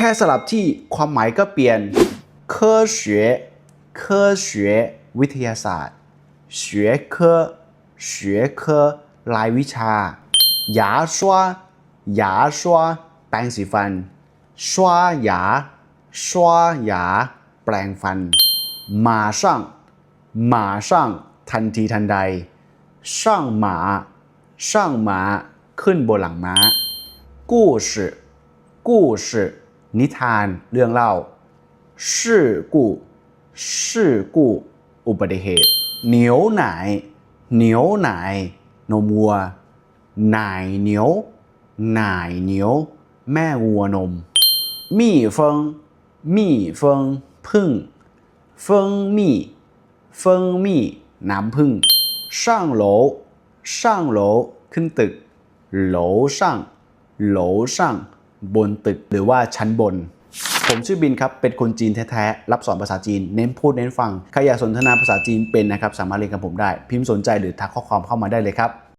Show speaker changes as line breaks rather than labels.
ค่สลับที่ความหมายก็เปลี่ยน科学科学วิทยาศาสตร์学科学科รายวิชา牙刷牙刷แปรงสีฟัน刷牙刷牙แปรงฟัน马上马上ทันทีทันใด上马上马ขึ้นบนหลังม้า故事故事นิทานเรื่องเล่า事故事故อุบัติเหตุเหนียวหน่ายเหนียวหน่ายนมวัวหน่ายเหนียวหน่ายเหนียวแม่วัวนมมี่เฟิงมี่เฟิงพึ่งเฟิงมี่เฟิงมี่น้ำพึ่งช่างโหลช่างโหลขึ้นตึกโหลช่างโหลช่างบนตึกหรือว่าชั้นบนผมชื่อบินครับเป็นคนจีนแท้ๆรับสอนภาษาจีนเน้นพูดเน้นฟังใครอยากสนทนาภาษาจีนเป็นนะครับสามารถเรียนกับผมได้พิมพ์สนใจหรือทักข้อความเข้ามาได้เลยครับ